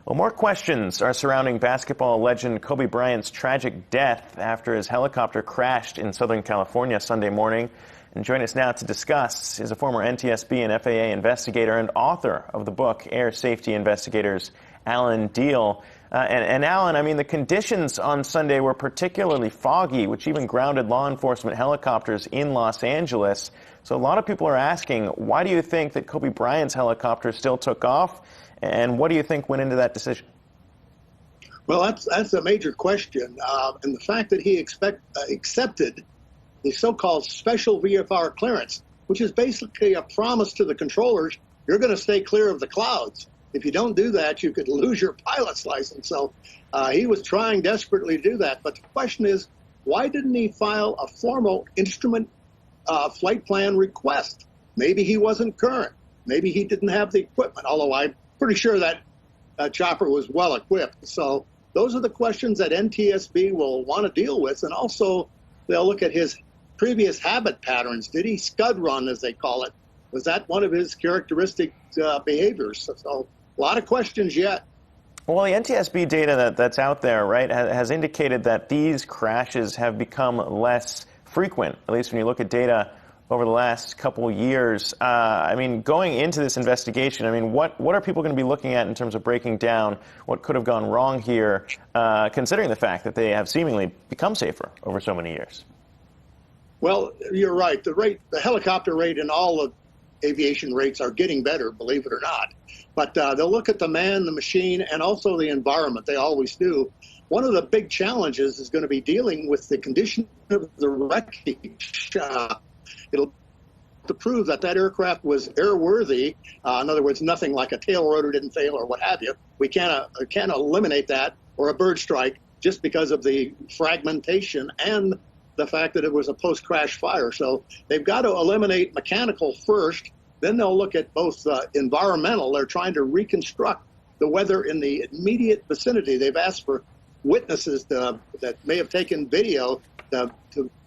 Well, more questions are surrounding basketball legend Kobe Bryant's tragic death after his helicopter crashed in Southern California Sunday morning. And joining us now to discuss is a former NTSB and FAA investigator and author of the book Air Safety Investigators, Diehl. And Alan, I mean, the conditions on Sunday were particularly foggy, which even grounded law enforcement helicopters in Los Angeles. So a lot of people are asking, why do you think that Kobe Bryant's helicopter still took off? And what do you think went into that decision? Well, that's a major question. And the fact that he accepted the so-called special VFR clearance, which is basically a promise to the controllers, you're going to stay clear of the clouds. If you don't do that, you could lose your pilot's license. So he was trying desperately to do that. But the question is, why didn't he file a formal instrument flight plan request? Maybe he wasn't current. Maybe he didn't have the equipment, although I'm pretty sure that chopper was well equipped. So those are the questions that NTSB will want to deal with. And also, they'll look at his previous habit patterns. Did he scud run, as they call it? Was that one of his characteristic behaviors? So a lot of questions yet. Well, the NTSB data that's out there, right, has indicated that these crashes have become less frequent, at least when you look at data over the last couple years. I mean, going into this investigation, I mean, what are people going to be looking at in terms of breaking down what could have gone wrong here, considering the fact that they have seemingly become safer over so many years? Well, you're right. The helicopter rate and all of aviation rates are getting better, believe it or not. But they'll look at the man, the machine, and also the environment. They always do. One of the big challenges is going to be dealing with the condition of the wreckage. It'll to prove that aircraft was airworthy. In other words, nothing like a tail rotor didn't fail or what have you. We can't eliminate that, or a bird strike, just because of the fragmentation and the fact that it was a post-crash fire. So they've got to eliminate mechanical first. Then they'll look at both environmental. They're trying to reconstruct the weather in the immediate vicinity. They've asked for witnesses that may have taken video to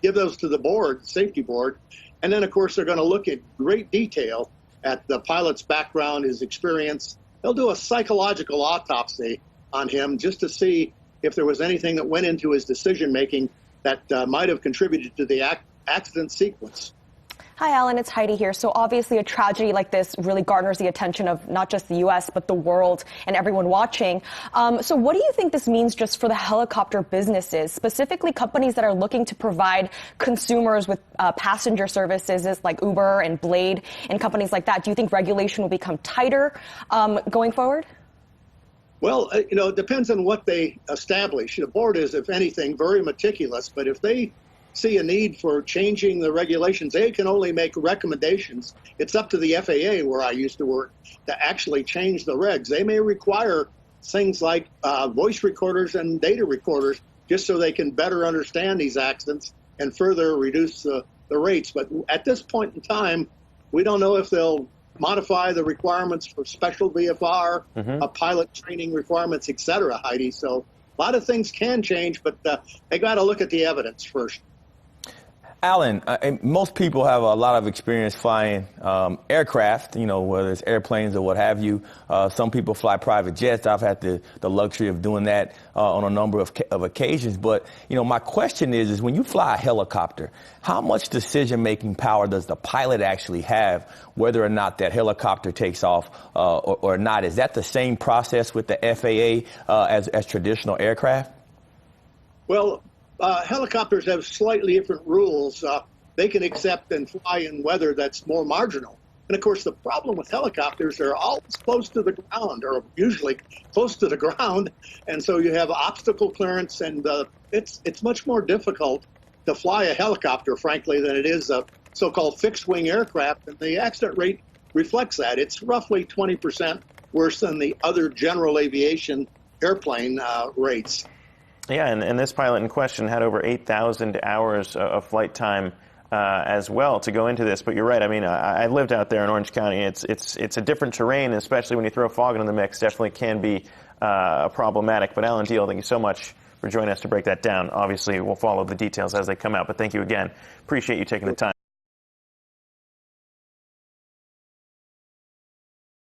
give those to the board, safety board. And then, of course, they're going to look at great detail at the pilot's background, his experience. They'll do a psychological autopsy on him just to see if there was anything that went into his decision-making that might have contributed to the accident sequence. Hi, Alan. It's Heidi here. So obviously a tragedy like this really garners the attention of not just the U.S., but the world and everyone watching. So what do you think this means just for the helicopter businesses, specifically companies that are looking to provide consumers with passenger services like Uber and Blade and companies like that? Do you think regulation will become tighter going forward? Well, it depends on what they establish. The board is, if anything, very meticulous, but if they see a need for changing the regulations, they can only make recommendations. It's up to the FAA, where I used to work, to actually change the regs. They may require things like voice recorders and data recorders just so they can better understand these accidents and further reduce the rates. But at this point in time, we don't know if they'll modify the requirements for special VFR, pilot training requirements, et cetera, Heidi. So a lot of things can change, but they got to look at the evidence first. Alan, most people have a lot of experience flying aircraft, whether it's airplanes or what have you. Some people fly private jets. I've had the luxury of doing that on a number of occasions. But, my question is when you fly a helicopter, how much decision-making power does the pilot actually have, whether or not that helicopter takes off or not? Is that the same process with the FAA as traditional aircraft? Well, helicopters have slightly different rules. They can accept and fly in weather that's more marginal. And of course, the problem with helicopters, they're always close to the ground, or usually close to the ground. And so you have obstacle clearance, and it's much more difficult to fly a helicopter, frankly, than it is a so-called fixed-wing aircraft. And the accident rate reflects that. It's roughly 20% worse than the other general aviation airplane rates. Yeah, and this pilot in question had over 8,000 hours of flight time as well to go into this. But you're right. I mean, I lived out there in Orange County. It's a different terrain, especially when you throw fog into the mix. Definitely can be problematic. But Alan Diehl, thank you so much for joining us to break that down. Obviously, we'll follow the details as they come out. But thank you again. Appreciate you taking the time.